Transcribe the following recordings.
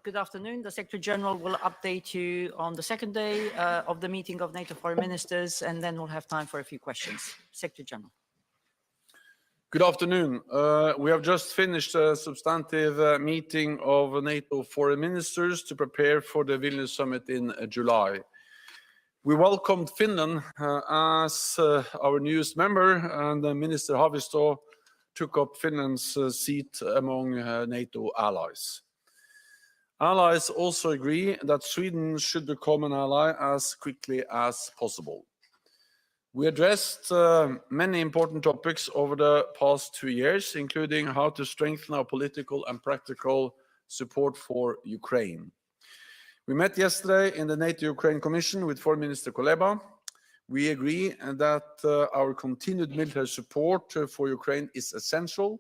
Good afternoon. The Secretary General will update you on the second day of the meeting of NATO foreign ministers, and then we'll have time for a few questions. Secretary General. Good afternoon. We have just finished a substantive meeting of NATO foreign ministers to prepare for the Vilnius summit in July. We welcomed Finland as our newest member, and Minister Haavisto took up Finland's seat among NATO allies. Allies also agree that Sweden should become an ally as quickly as possible. We addressed many important topics over the past 2 years, including how to strengthen our political and practical support for Ukraine. We met yesterday in the NATO-Ukraine Commission with Foreign Minister Kuleba. We agree that our continued military support for Ukraine is essential.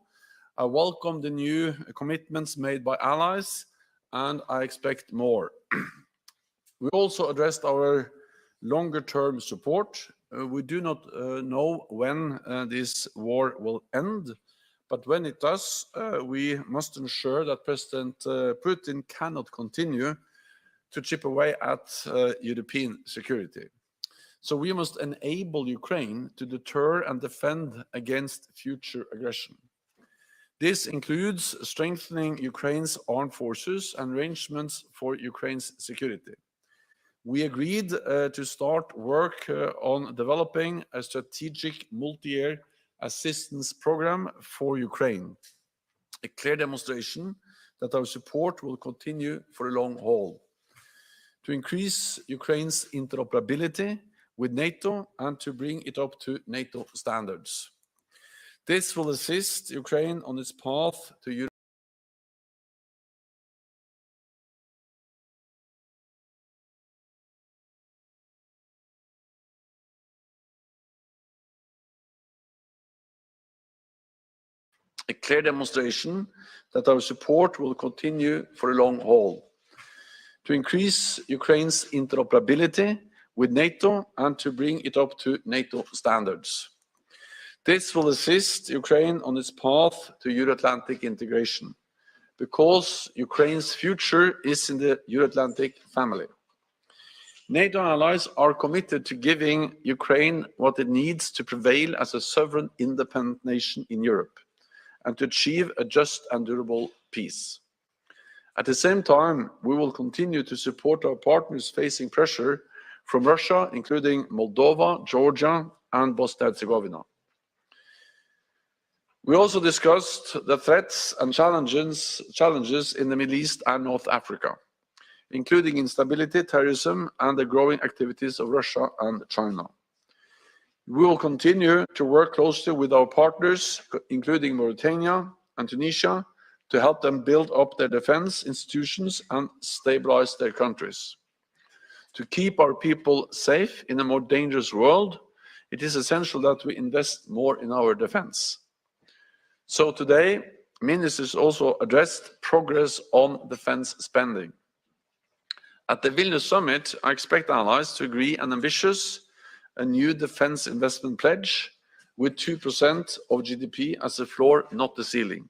I welcome the new commitments made by allies, and I expect more. We also addressed our longer-term support. We do not know when this war will end, but when it does, we must ensure that President Putin cannot continue to chip away at European security. So we must enable Ukraine to deter and defend against future aggression. This includes strengthening Ukraine's armed forces and arrangements for Ukraine's security. We agreed to start work on developing a strategic multi-year assistance program for Ukraine, a clear demonstration that our support will continue for the long haul, to increase Ukraine's interoperability with NATO and to bring it up to NATO standards. This will assist Ukraine on its path to Europe. A clear demonstration that our support will continue for the long haul, to increase Ukraine's interoperability with NATO and to bring it up to NATO standards. This will assist Ukraine on its path to Euro-Atlantic integration, because Ukraine's future is in the Euro-Atlantic family. NATO allies are committed to giving Ukraine what it needs to prevail as a sovereign, independent nation in Europe, and to achieve a just and durable peace. At the same time, we will continue to support our partners facing pressure from Russia, including Moldova, Georgia, and Bosnia-Herzegovina. We also discussed the threats and challenges in the Middle East and North Africa, including instability, terrorism, and the growing activities of Russia and China. We will continue to work closely with our partners, including Mauritania and Tunisia, to help them build up their defense institutions and stabilize their countries. To keep our people safe in a more dangerous world, it is essential that we invest more in our defense. So today, ministers also addressed progress on defense spending. At the Vilnius summit, I expect allies to agree an ambitious a new defense investment pledge with 2% of GDP as a floor, not the ceiling.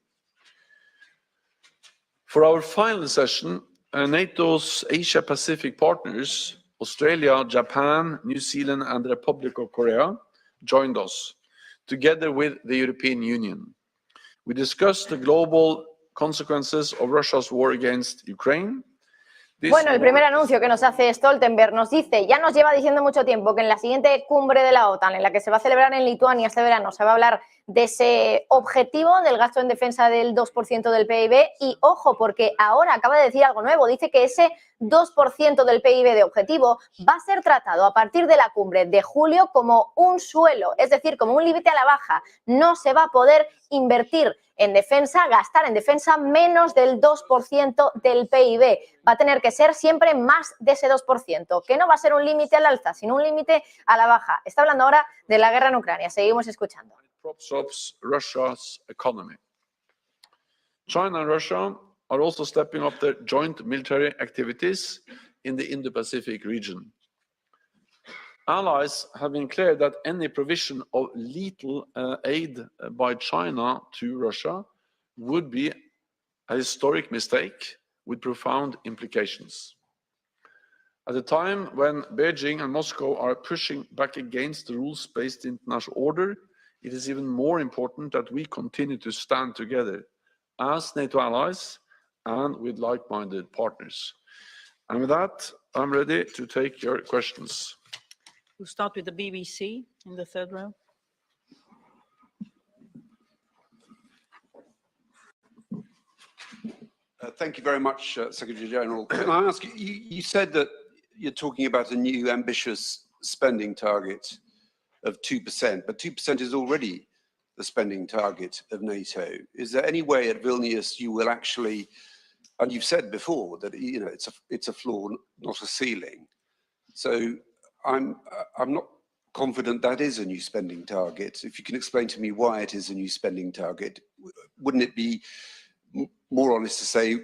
For our final session, NATO's Asia-Pacific partners, Australia, Japan, New Zealand, and the Republic of Korea, joined us, together with the European Union. We discussed the global consequences of Russia's war against Ukraine. Bueno, el primer anuncio que nos hace Stoltenberg nos dice, ya nos lleva diciendo mucho tiempo que en la siguiente cumbre de la OTAN, en la que se va a celebrar en Lituania este verano, se va a hablar de ese objetivo del gasto en defensa del 2% del PIB y ojo, porque ahora acaba de decir algo nuevo, dice que ese 2% del PIB de objetivo va a ser tratado a partir de la cumbre de julio como un suelo, es decir, como un límite a la baja. No se va a poder invertir en defensa, gastar en defensa menos del 2% del PIB. Va a tener que ser siempre más de ese 2%, que no va a ser un límite al alza, sino un límite a la baja. Está hablando ahora de la guerra en Ucrania. Seguimos escuchando. Props up Russia's economy. China and Russia are also stepping up their joint military activities in the Indo-Pacific region. Allies have been clear that any provision of lethal aid by China to Russia would be a historic mistake with profound implications. At a time when Beijing and Moscow are pushing back against the rules-based international order, it is even more important that we continue to stand together as NATO allies and with like-minded partners. And with that, I'm ready to take your questions. We'll start with the BBC in the third row. Thank you very much, Secretary General. Can I ask you, you said that you're talking about a new ambitious spending target of 2%, but 2% is already the spending target of NATO. Is there any way at Vilnius you will actually, and you've said before that it's a floor, not a ceiling. So I'm not confident that is a new spending target. If you can explain to me why it is a new spending target, wouldn't it be more honest to say,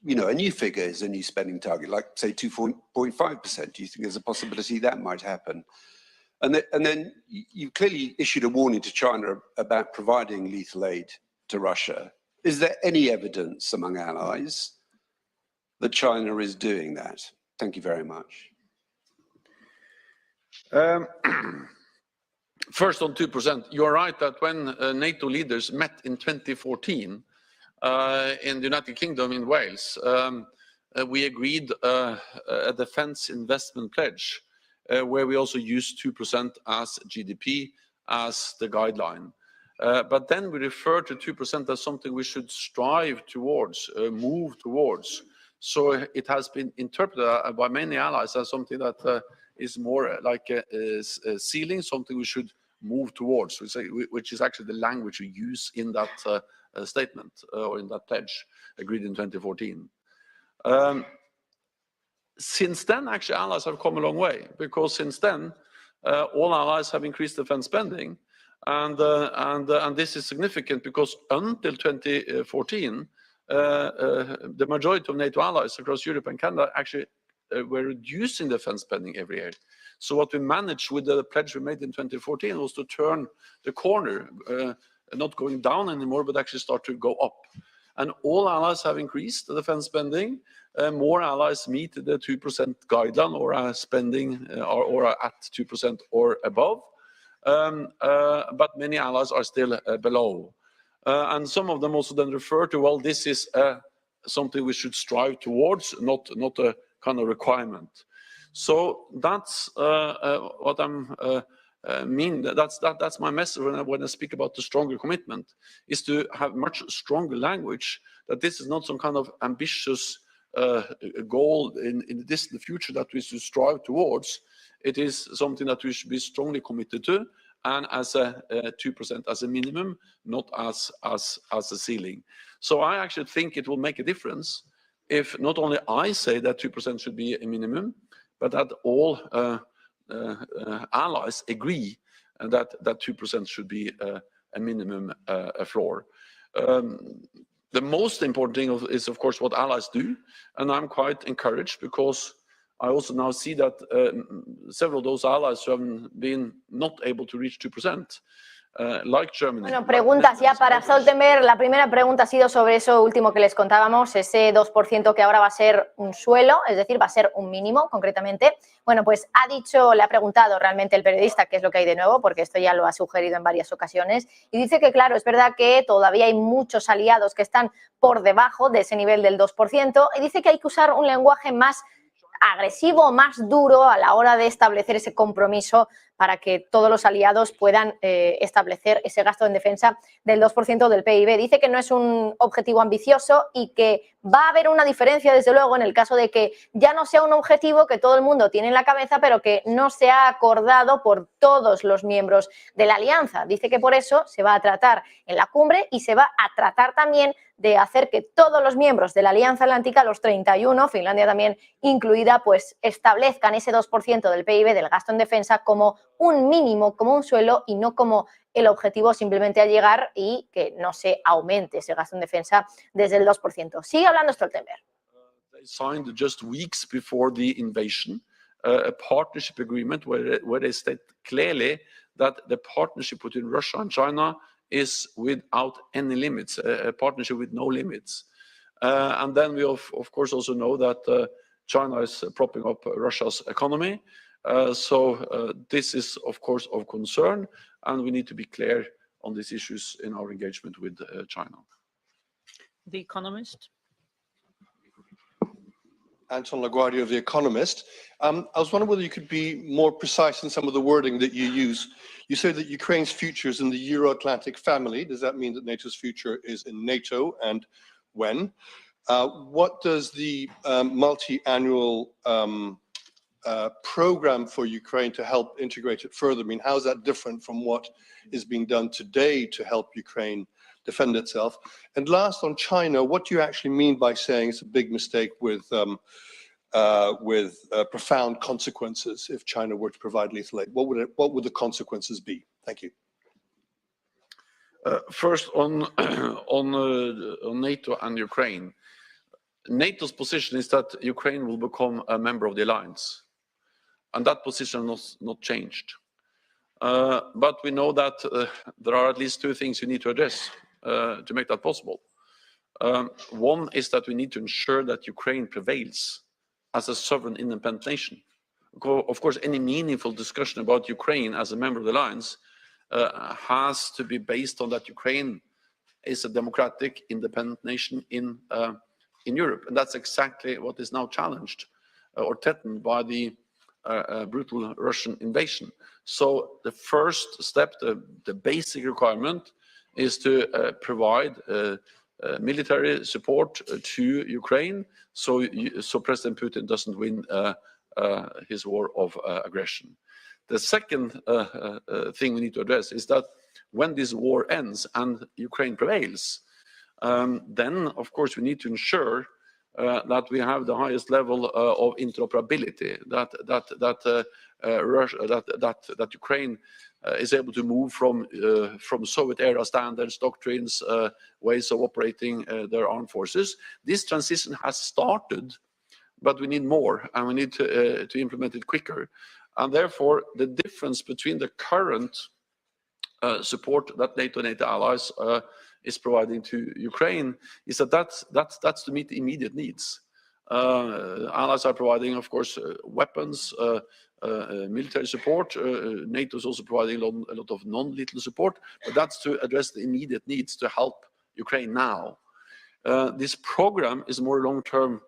a new figure is a new spending target, like say 2.5%? Do you think there's a possibility that might happen? And then you clearly issued a warning to China about providing lethal aid to Russia. Is there any evidence among allies that China is doing that? Thank you very much. First on 2%, you're right that when NATO leaders met in 2014 in the United Kingdom in Wales, we agreed a defense investment pledge where we also used 2% as GDP as the guideline. But then we refer to 2% as something we should strive towards, move towards. So it has been interpreted by many allies as something that is more like a ceiling, something we should move towards, which is actually the language we use in that statement or in that pledge agreed in 2014. Since then, actually, allies have come a long way, because since then, all allies have increased defense spending. And this is significant because until 2014, the majority of NATO allies across Europe and Canada actually were reducing defense spending every year. So what we managed with the pledge we made in 2014 was to turn the corner, not going down anymore, but actually start to go up. And all allies have increased the defense spending. More allies meet the 2% guideline or are spending or are at 2% or above. But many allies are still below. And some of them also then refer to, well, this is something we should strive towards, not a kind of requirement. So that's what I'm mean. That's my message when I speak about the stronger commitment, is to have much stronger language, that this is not some kind of ambitious goal in the distant future that we should strive towards. It is something that we should be strongly committed to, and as a 2% as a minimum, not as a ceiling. So I actually think it will make a difference if not only I say that 2% should be a minimum, but that all allies agree that 2% should be a minimum floor. The most important thing is, of course, what allies do, and I'm quite encouraged because I also now see that several of those allies who have been not able to reach 2%, like Germany. Bueno, preguntas ya para Stoltenberg. La primera pregunta ha sido sobre eso último que les contábamos, ese 2% que ahora va a ser un suelo, es decir, va a ser un mínimo concretamente. Bueno, pues le ha preguntado realmente el periodista qué es lo que hay de nuevo, porque esto ya lo ha sugerido en varias ocasiones, y dice que, claro, es verdad que todavía hay muchos aliados que están por debajo de ese nivel del 2%, y dice que hay que usar un lenguaje más agresivo, más duro a la hora de establecer ese compromiso para que todos los aliados puedan establecer ese gasto en defensa del 2% del PIB. Dice que no es un objetivo ambicioso y que va a haber una diferencia, desde luego, en el caso de que ya no sea un objetivo que todo el mundo tiene en la cabeza, pero que no se ha acordado por todos los miembros de la alianza. Dice que por eso se va a tratar en la cumbre y se va a tratar también de hacer que todos los miembros de la Alianza Atlántica, los 31, Finlandia también incluida, pues establezcan ese 2% del PIB del gasto en defensa como un mínimo, como un suelo, y no como el objetivo simplemente a llegar y que no se aumente ese gasto en defensa desde el 2%. Sigue hablando Stoltenberg. They signed just weeks before the invasion a partnership agreement where they state clearly that the partnership between Russia and China is without any limits, a partnership with no limits. And then we of course also know that China is propping up Russia's economy. So this is of course of concern, and we need to be clear on these issues in our engagement with China. The Economist. Anton LaGuardia of The Economist. I was wondering whether you could be more precise in some of the wording that you use. You say that Ukraine's future is in the Euro-Atlantic family. Does that mean that NATO's future is in NATO, and when? What does the multi-annual program for Ukraine to help integrate it further mean? How is that different from what is being done today to help Ukraine defend itself? And last, on China, what do you actually mean by saying it's a big mistake with profound consequences if China were to provide lethal aid? What would the consequences be? Thank you. First, on NATO and Ukraine. NATO's position is that Ukraine will become a member of the alliance, and that position has not changed. But we know that there are at least two things you need to address to make that possible. One is that we need to ensure that Ukraine prevails as a sovereign independent nation. Of course, any meaningful discussion about Ukraine as a member of the alliance has to be based on that Ukraine is a democratic, independent nation in Europe. And that's exactly what is now challenged or threatened by the brutal Russian invasion. So the first step, the basic requirement, is to provide military support to Ukraine, so President Putin doesn't win his war of aggression. The second thing we need to address is that when this war ends and Ukraine prevails, then of course we need to ensure that we have the highest level of interoperability, that Ukraine is able to move from Soviet-era standards, doctrines, ways of operating their armed forces. This transition has started, but we need more, and we need to implement it quicker. And therefore, the difference between the current support that NATO and NATO allies is providing to Ukraine is that's to meet the immediate needs. Allies are providing, of course, weapons, military support. NATO is also providing a lot of non-lethal support, but that's to address the immediate needs to help Ukraine now. This program is more long-term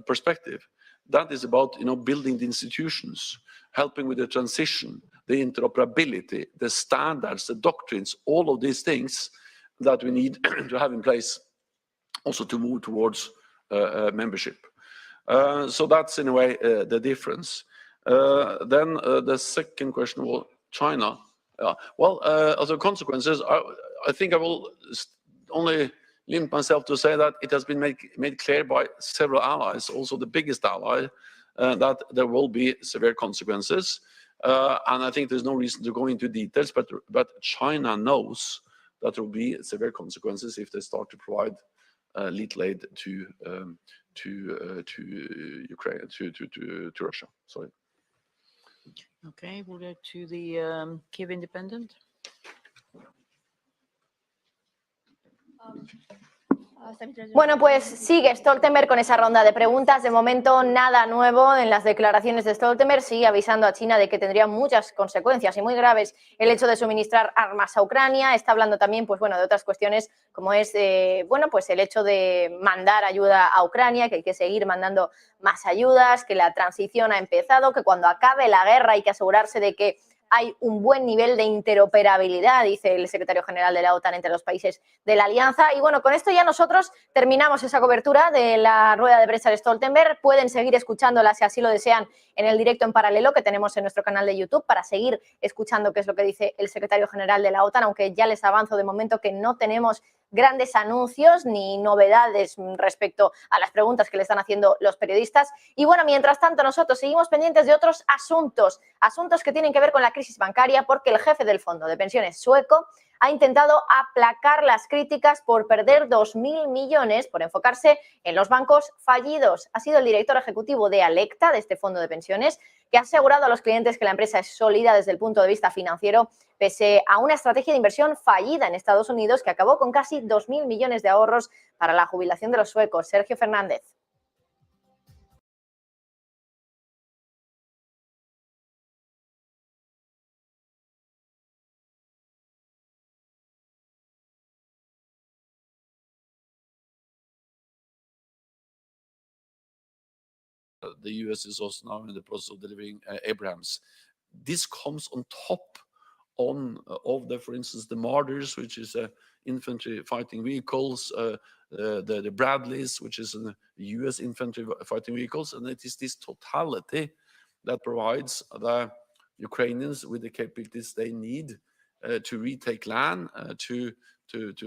perspective. That is about building the institutions, helping with the transition, the interoperability, the standards, the doctrines, all of these things that we need to have in place also to move towards membership. So that's in a way the difference. Then the second question was China. Well, as a consequences, I think I will only limit myself to say that it has been made clear by several allies, also the biggest ally, that there will be severe consequences. And I think there's no reason to go into details, but China knows that there will be severe consequences if they start to provide lethal aid to Ukraine, to Russia. Sorry. Okay, we'll go to the Kiev Independent. Bueno, pues sigue Stoltenberg con esa ronda de preguntas. De momento, nada nuevo en las declaraciones de Stoltenberg. Sigue avisando a China de que tendría muchas consecuencias y muy graves el hecho de suministrar armas a Ucrania. Está hablando también, pues bueno, de otras cuestiones como es, bueno, pues el hecho de mandar ayuda a Ucrania, que hay que seguir mandando más ayudas, que la transición ha empezado, que cuando acabe la guerra hay que asegurarse de que hay un buen nivel de interoperabilidad, dice el secretario general de la OTAN, entre los países de la alianza. Y bueno, con esto ya nosotros terminamos esa cobertura de la rueda de prensa de Stoltenberg. Pueden seguir escuchándola, si así lo desean, en el directo en paralelo que tenemos en nuestro canal de YouTube para seguir escuchando qué es lo que dice el secretario general de la OTAN, aunque ya les avanzo de momento que no tenemos grandes anuncios ni novedades respecto a las preguntas que le están haciendo los periodistas. Y bueno, mientras tanto nosotros seguimos pendientes de otros asuntos que tienen que ver con la crisis bancaria, porque el jefe del fondo de pensiones sueco ha intentado aplacar las críticas por perder 2.000 millones por enfocarse en los bancos fallidos. Ha sido el director ejecutivo de Alecta, de este fondo de pensiones, que ha asegurado a los clientes que la empresa es sólida desde el punto de vista financiero, pese a una estrategia de inversión fallida en Estados Unidos que acabó con casi 2.000 millones de ahorros para la jubilación de los suecos. Sergio Fernández. The US is also now in the process of delivering Abrams. This comes on top of the, for instance, the Marders, which is infantry fighting vehicles, the Bradleys, which is US infantry fighting vehicles, and it is this totality that provides the Ukrainians with the capabilities they need to retake land, to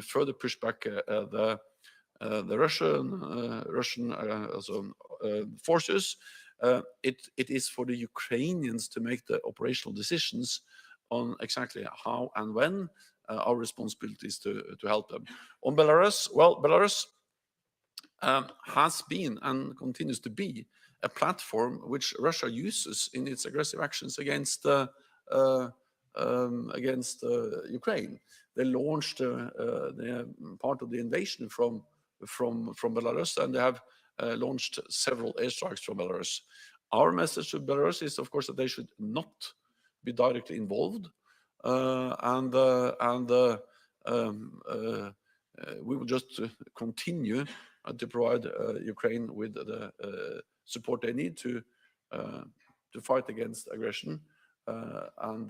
further push back the Russian forces. It is for the Ukrainians to make the operational decisions on exactly how and when. Our responsibility is to help them. On Belarus, well, Belarus has been and continues to be a platform which Russia uses in its aggressive actions against Ukraine. They launched part of the invasion from Belarus, and they have launched several airstrikes from Belarus. Our message to Belarus is, of course, that they should not be directly involved, and we will just continue to provide Ukraine with the support they need to fight against aggression and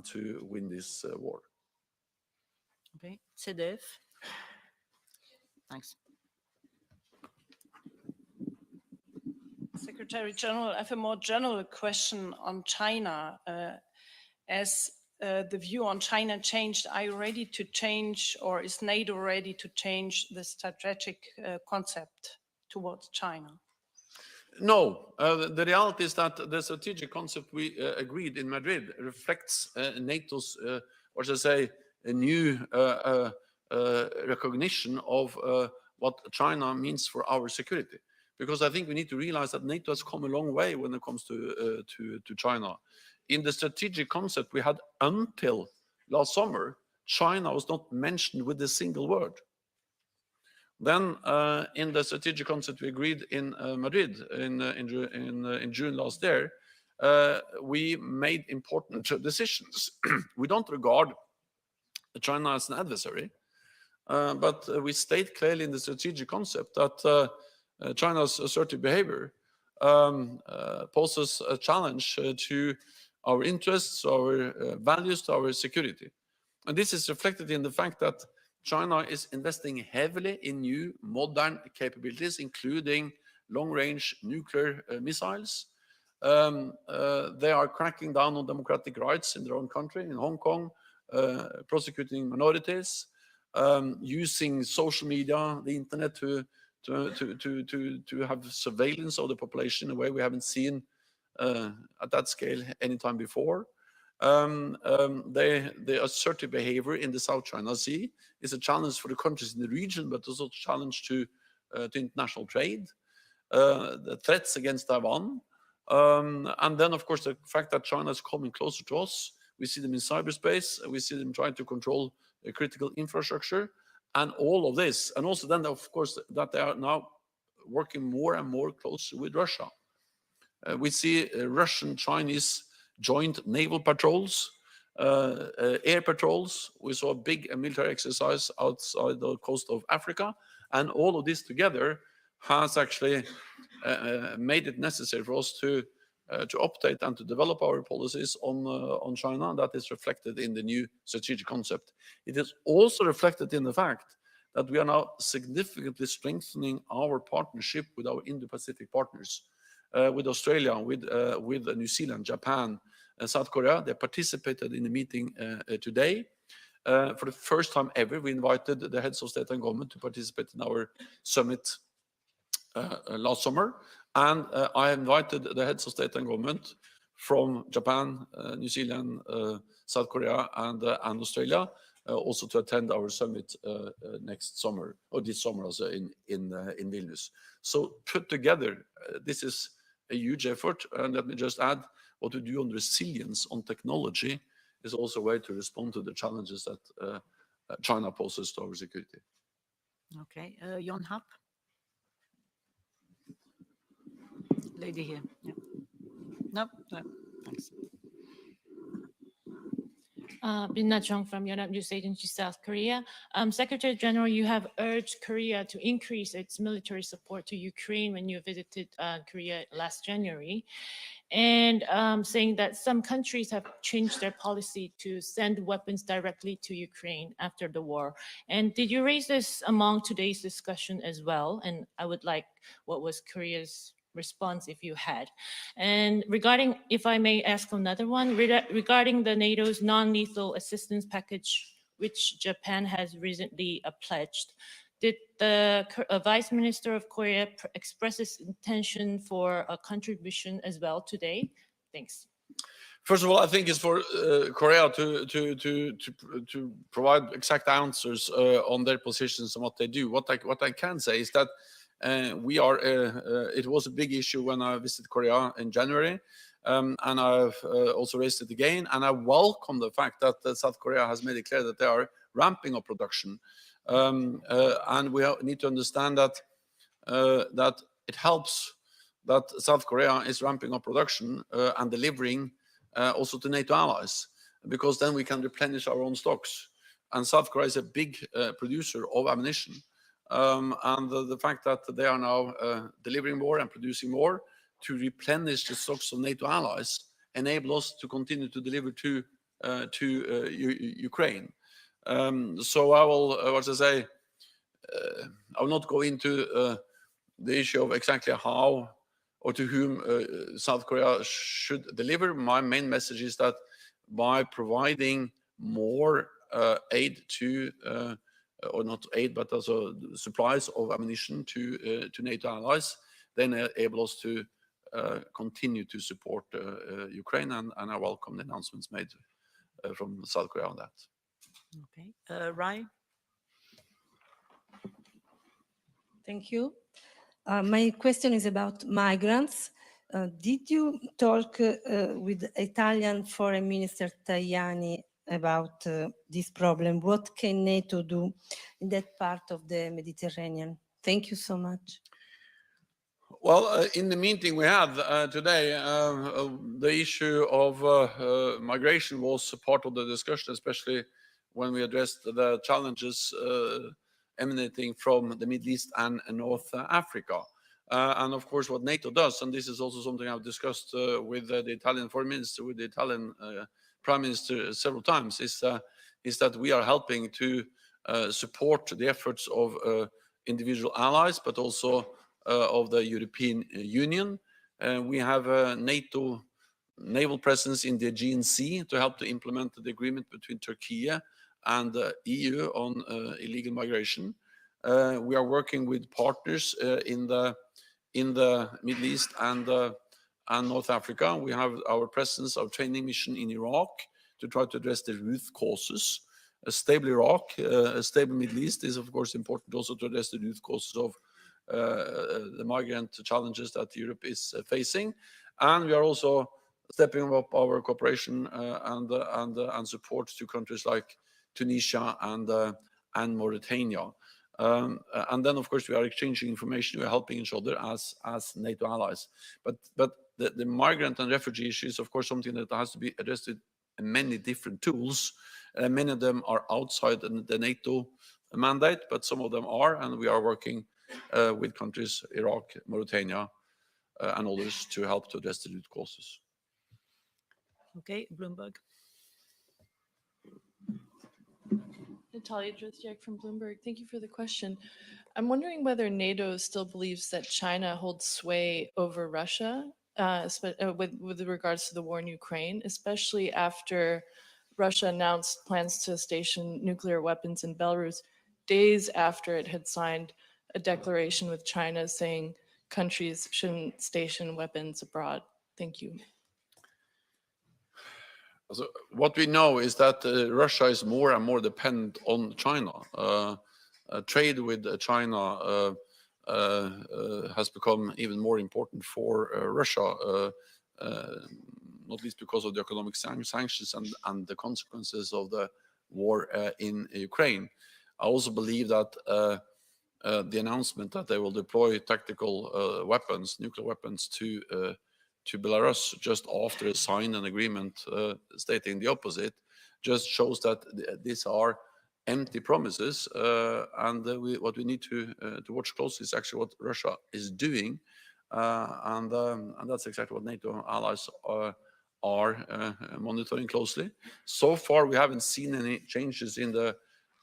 to win this war. Okay, Sedef. Thanks. Secretary General, I have a more general question on China. As the view on China changed, are you ready to change, or is NATO ready to change the strategic concept towards China? No, the reality is that the strategic concept we agreed in Madrid reflects NATO's, or should I say, a new recognition of what China means for our security. Because I think we need to realize that NATO has come a long way when it comes to China. In the strategic concept we had until last summer, China was not mentioned with a single word. Then in the strategic concept we agreed in Madrid in June last year, we made important decisions. We don't regard China as an adversary, but we state clearly in the strategic concept that China's assertive behavior poses a challenge to our interests, our values, to our security. And this is reflected in the fact that China is investing heavily in new modern capabilities, including long-range nuclear missiles. They are cracking down on democratic rights in their own country, in Hong Kong, prosecuting minorities, using social media, the internet to have surveillance of the population in a way we haven't seen at that scale anytime before. The assertive behavior in the South China Sea is a challenge for the countries in the region, but also a challenge to international trade. The threats against Taiwan, and then, of course, the fact that China is coming closer to us. We see them in cyberspace. We see them trying to control critical infrastructure, and all of this. And also then, of course, that they are now working more and more closely with Russia. We see Russian-Chinese joint naval patrols, air patrols. We saw a big military exercise outside the coast of Africa. And all of this together has actually made it necessary for us to update and to develop our policies on China. That is reflected in the new strategic concept. It is also reflected in the fact that we are now significantly strengthening our partnership with our Indo-Pacific partners, with Australia, with New Zealand, Japan, South Korea. They participated in the meeting today. For the first time ever, we invited the heads of state and government to participate in our summit last summer. And I invited the heads of state and government from Japan, New Zealand, South Korea, and Australia, also to attend our summit next summer, or this summer also in Vilnius. So put together, this is a huge effort. And let me just add, what we do on resilience, on technology, is also a way to respond to the challenges that China poses to our security. Okay, Jon Happ. Lady here. Yeah. No, thanks. Binna Chung from Yonhap News Agency, South Korea. Secretary General, you have urged Korea to increase its military support to Ukraine when you visited Korea last January, and saying that some countries have changed their policy to send weapons directly to Ukraine after the war. And did you raise this among today's discussion as well? And I would like, what was Korea's response if you had? And regarding, if I may ask another one, regarding the NATO's non-lethal assistance package, which Japan has recently pledged, did the Vice Minister of Korea express his intention for a contribution as well today? Thanks. First of all, I think it's for Korea to provide exact answers on their positions and what they do. What I can say is that it was a big issue when I visited Korea in January, and I've also raised it again. And I welcome the fact that South Korea has made it clear that they are ramping up production. And we need to understand that it helps that South Korea is ramping up production and delivering also to NATO allies, because then we can replenish our own stocks. And South Korea is a big producer of ammunition. And the fact that they are now delivering more and producing more to replenish the stocks of NATO allies enable us to continue to deliver to Ukraine. So I will, I will not go into the issue of exactly how or to whom South Korea should deliver. My main message is that by providing more aid to, or not aid, but also supplies of ammunition to NATO allies, they enable us to continue to support Ukraine, and I welcome the announcements made from South Korea on that. Okay, Rai. Thank you. My question is about migrants. Did you talk with Italian Foreign Minister Tajani about this problem? What can NATO do in that part of the Mediterranean? Thank you so much. Well, in the meeting we had today, the issue of migration was part of the discussion, especially when we addressed the challenges emanating from the Middle East and North Africa. And of course, what NATO does, and this is also something I've discussed with the Italian Foreign Minister, with the Italian Prime Minister several times, is that we are helping to support the efforts of individual allies, but also of the European Union. We have a NATO naval presence in the Aegean Sea to help to implement the agreement between Turkey and the EU on illegal migration. We are working with partners in the Middle East and North Africa. We have our presence, our training mission in Iraq to try to address the root causes. A stable Iraq, a stable Middle East is of course important also to address the root causes of the migrant challenges that Europe is facing. And we are also stepping up our cooperation and support to countries like Tunisia and Mauritania. And then, of course, we are exchanging information. We are helping each other as NATO allies. But the migrant and refugee issue is, of course, something that has to be addressed with many different tools. Many of them are outside the NATO mandate, but some of them are, and we are working with countries, Iraq, Mauritania, and others, to help to address the root causes. Okay, Bloomberg. Natalia Drozdiak from Bloomberg. Thank you for the question. I'm wondering whether NATO still believes that China holds sway over Russia with regards to the war in Ukraine, especially after Russia announced plans to station nuclear weapons in Belarus days after it had signed a declaration with China saying countries shouldn't station weapons abroad. Thank you. So what we know is that Russia is more and more dependent on China. Trade with China has become even more important for Russia. not least because of the economic sanctions and the consequences of the war in Ukraine. I also believe that the announcement that they will deploy tactical weapons, nuclear weapons, to Belarus just after they signed an agreement stating the opposite, just shows that these are empty promises. What we need to watch closely is actually what Russia is doing, and that's exactly what NATO allies are monitoring closely. So far, we haven't seen any changes in the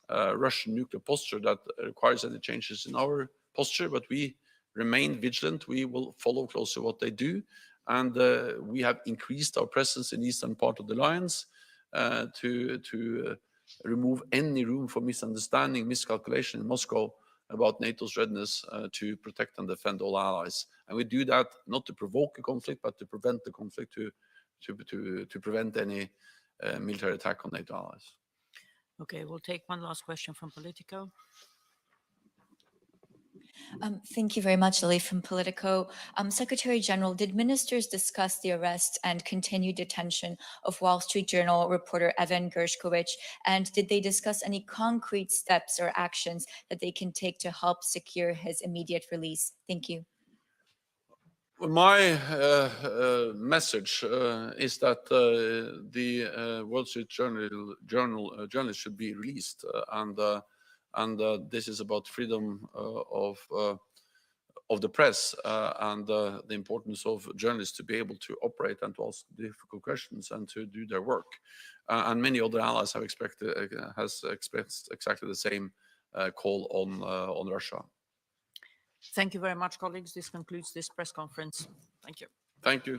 Russian nuclear posture that requires any changes in our posture, but we remain vigilant. We will follow closely what they do, and we have increased our presence in the eastern part of the alliance to remove any room for misunderstanding, miscalculation in Moscow about NATO's readiness to protect and defend all allies. And we do that not to provoke a conflict, but to prevent the conflict, to prevent any military attack on NATO allies. Okay, we'll take one last question from Politico. Thank you very much, Lily from Politico. Secretary General, did ministers discuss the arrest and continued detention of Wall Street Journal reporter Evan Gershkovich? And did they discuss any concrete steps or actions that they can take to help secure his immediate release? Thank you. My message is that the Wall Street Journal journalists should be released, and this is about freedom of the press and the importance of journalists to be able to operate and to ask difficult questions and to do their work. And many other allies have expressed exactly the same call on Russia. Thank you very much, colleagues. This concludes this press conference. Thank you. Thank you.